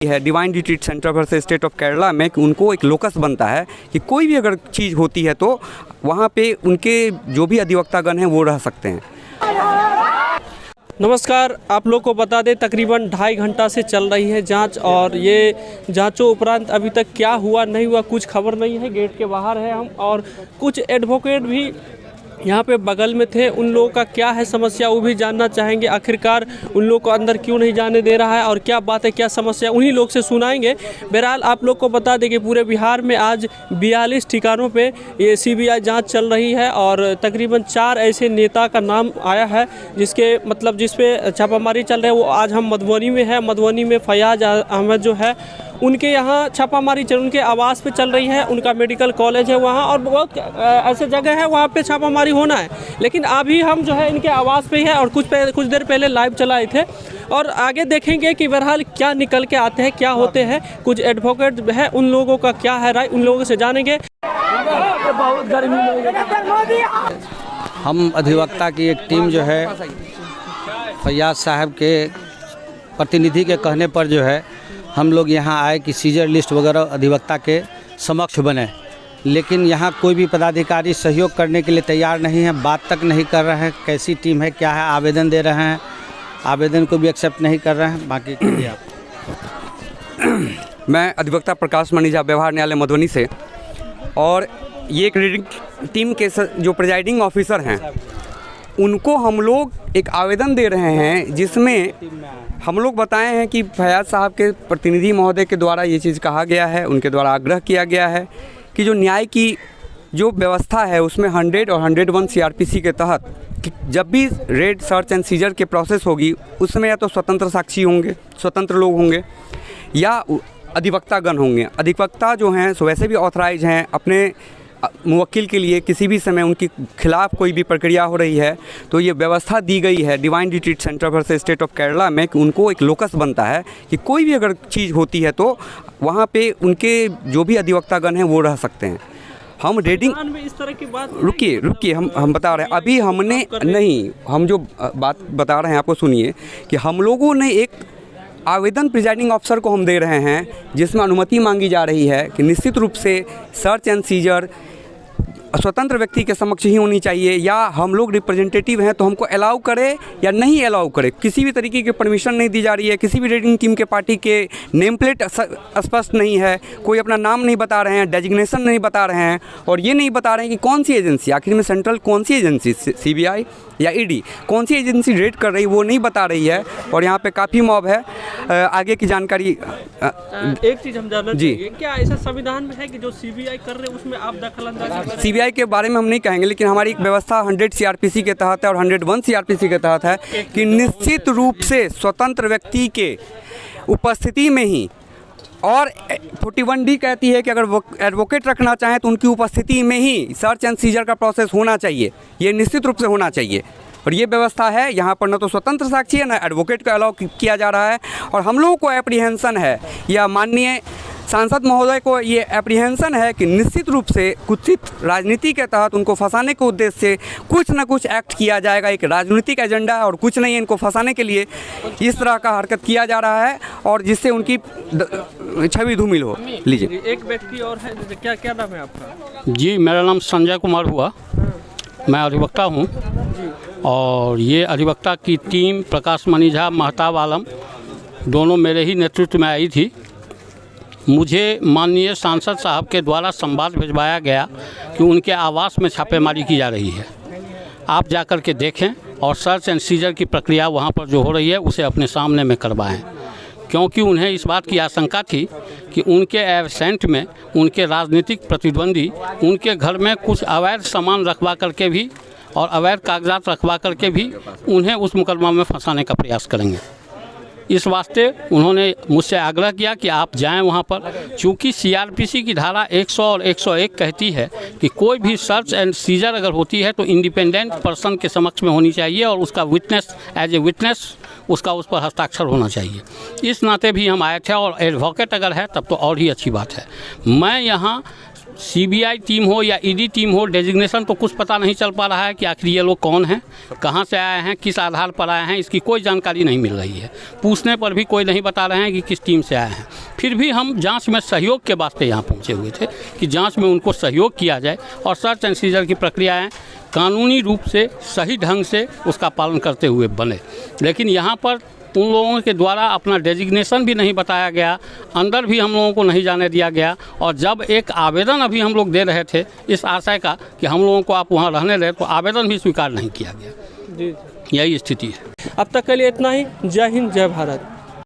है divine retreat centre versus state of Kerala में कि उनको एक लोकस बनता है कि कोई भी अगर चीज़ होती है तो वहाँ पे उनके जो भी अधिवक्तागण हैं वो रह सकते हैं। नमस्कार, आप लोग को बता दें तकरीबन 2.5 घंटा से चल रही है जांच और ये जांचों उपरांत अभी तक क्या हुआ नहीं हुआ कुछ खबर नहीं है। गेट के बाहर है हम और कुछ एडवोकेट भी यहाँ पे बगल में थे, उन लोगों का क्या है समस्या वो भी जानना चाहेंगे। आखिरकार उन लोगों को अंदर क्यों नहीं जाने दे रहा है और क्या बात है क्या समस्या उन्हीं लोग से सुनाएंगे। बहरहाल आप लोग को बता दें कि पूरे बिहार में आज 42 ठिकानों पे ये सीबीआई जांच चल रही है और तकरीबन 4 ऐसे नेता का नाम आया है जिसके मतलब जिस पे छापामारी चल रही है। वो आज हम मधुबनी में है, मधुबनी में फयाज अहमद जो है उनके यहाँ छापामारी उनके आवास पे चल रही है, उनका मेडिकल कॉलेज है वहाँ और बहुत ऐसे जगह है वहाँ पे छापामारी होना है। लेकिन अभी हम जो है इनके आवास पे ही है और कुछ देर पहले लाइव चलाए थे और आगे देखेंगे कि बहरहाल क्या निकल के आते हैं, क्या होते हैं। कुछ एडवोकेट है, उन लोगों का क्या है राय, उन लोगों से जानेंगे। बहुत गर्मी हम अधिवक्ता की एक टीम जो है फयाज साहब के प्रतिनिधि के कहने पर जो है हम लोग यहाँ आए कि सीजर लिस्ट वगैरह अधिवक्ता के समक्ष बने, लेकिन यहाँ कोई भी पदाधिकारी सहयोग करने के लिए तैयार नहीं है, बात तक नहीं कर रहे हैं। कैसी टीम है क्या है, आवेदन दे रहे हैं, आवेदन को भी एक्सेप्ट नहीं कर रहे हैं। बाकी के लिए मैं अधिवक्ता प्रकाश मनीजा व्यवहार न्यायालय मधुबनी से, और ये एक रीडिंग टीम के जो प्रिजाइडिंग ऑफिसर हैं उनको हम लोग एक आवेदन दे रहे हैं जिसमें हम लोग बताए हैं कि फयाज साहब के प्रतिनिधि महोदय के द्वारा ये चीज़ कहा गया है, उनके द्वारा आग्रह किया गया है कि जो न्याय की जो व्यवस्था है उसमें 100 और 101 सीआरपीसी के तहत कि जब भी रेड सर्च एंड सीजर के प्रोसेस होगी उसमें या तो स्वतंत्र साक्षी होंगे, स्वतंत्र लोग होंगे या अधिवक्तागण होंगे। अधिवक्ता जो हैं सो वैसे भी ऑथराइज हैं अपने मुवक्किल के लिए, किसी भी समय उनके खिलाफ़ कोई भी प्रक्रिया हो रही है तो ये व्यवस्था दी गई है divine retreat centre versus state of Kerala में कि उनको एक लोकस बनता है कि कोई भी अगर चीज़ होती है तो वहाँ पे उनके जो भी अधिवक्तागण हैं वो रह सकते हैं। हम रेडिंग में इस तरह की बात रुकिए हम बता रहे हैं अभी हमने नहीं, हम जो बात बता रहे हैं आपको सुनिए कि हम लोगों ने एक आवेदन प्रिजाइडिंग ऑफिसर को हम दे रहे हैं जिसमें अनुमति मांगी जा रही है कि निश्चित रूप से सर्च एंड सीजर स्वतंत्र व्यक्ति के समक्ष ही होनी चाहिए, या हम लोग रिप्रेजेंटेटिव हैं तो हमको अलाउ करे या नहीं अलाउ करे। किसी भी तरीके की परमिशन नहीं दी जा रही है, किसी भी रेडिंग टीम के पार्टी के नेम प्लेट स्पष्ट नहीं है, कोई अपना नाम नहीं बता रहे हैं, डेजिग्नेशन नहीं बता रहे हैं और ये नहीं बता रहे हैं कि कौन सी एजेंसी आखिर में सेंट्रल कौन सी एजेंसी सीबीआई या ईडी कौन सी एजेंसी रेड कर रही है वो नहीं बता रही है। और यहाँ पे काफ़ी मॉब है। आगे की जानकारी एक चीज़ हम जानना चाहिए, क्या ऐसा संविधान में है कि जो सीबीआई कर रहे हैं उसमें आप दखलंदाजी? सीबीआई के बारे में हम नहीं कहेंगे, लेकिन हमारी एक व्यवस्था 100 सीआरपीसी के तहत है और 101 सीआरपीसी के तहत है कि निश्चित रूप से स्वतंत्र व्यक्ति के उपस्थिति में ही, और 41D कहती है कि अगर एडवोकेट रखना चाहें तो उनकी उपस्थिति में ही सर्च एंड सीजर का प्रोसेस होना चाहिए, ये निश्चित रूप से होना चाहिए। और ये व्यवस्था है यहाँ पर, न तो स्वतंत्र साक्षी है न एडवोकेट को अलाउ किया जा रहा है। और हम लोगों को एप्रीहेंशन है या माननीय सांसद महोदय को ये एप्रीहेंशन है कि निश्चित रूप से कुत्सित राजनीति के तहत उनको फंसाने के उद्देश्य से कुछ न कुछ एक्ट किया जाएगा। एक राजनीतिक एजेंडा है और कुछ नहीं है, इनको फंसाने के लिए इस तरह का हरकत किया जा रहा है और जिससे उनकी छवि धूमिल हो। लीजिए एक व्यक्ति और है, क्या नाम है आपका? जी, मेरा नाम संजय कुमार हुआ, मैं अधिवक्ता हूँ और ये अधिवक्ता की टीम प्रकाश मनीजा, महताब आलम दोनों मेरे ही नेतृत्व में आई थी। मुझे माननीय सांसद साहब के द्वारा संवाद भिजवाया गया कि उनके आवास में छापेमारी की जा रही है, आप जाकर के देखें और सर्च एंड सीजर की प्रक्रिया वहाँ पर जो हो रही है उसे अपने सामने में करवाएं, क्योंकि उन्हें इस बात की आशंका थी कि उनके एब्सेंट में उनके राजनीतिक प्रतिद्वंदी उनके घर में कुछ अवैध सामान रखवा करके भी और अवैध कागजात रखवा करके भी उन्हें उस मुकदमा में फंसाने का प्रयास करेंगे। इस वास्ते उन्होंने मुझसे आग्रह किया कि आप जाएं वहां पर, चूँकि सीआरपीसी की धारा 100 और 101 कहती है कि कोई भी सर्च एंड सीजर अगर होती है तो इंडिपेंडेंट पर्सन के समक्ष में होनी चाहिए और उसका विटनेस एज ए विटनेस उसका उस पर हस्ताक्षर होना चाहिए। इस नाते भी हम आए थे और एडवोकेट अगर है तब तो और ही अच्छी बात है। मैं यहाँ सीबीआई टीम हो या ईडी टीम हो, डेजिग्नेशन तो कुछ पता नहीं चल पा रहा है कि आखिर ये लोग कौन हैं, कहाँ से आए हैं, किस आधार पर आए हैं, इसकी कोई जानकारी नहीं मिल रही है। पूछने पर भी कोई नहीं बता रहे हैं कि किस टीम से आए हैं। फिर भी हम जांच में सहयोग के वास्ते यहाँ पहुँचे हुए थे कि जांच में उनको सहयोग किया जाए और सर्च एंड सीजर की प्रक्रियाएँ कानूनी रूप से सही ढंग से उसका पालन करते हुए बने। लेकिन यहाँ पर उन लोगों के द्वारा अपना डेजिग्नेशन भी नहीं बताया गया, अंदर भी हम लोगों को नहीं जाने दिया गया। और जब एक आवेदन अभी हम लोग दे रहे थे इस आशय का कि हम लोगों को आप वहाँ रहने दें, तो आवेदन भी स्वीकार नहीं किया गया। जी, यही स्थिति है। अब तक के लिए इतना ही। जय हिंद, जय भारत।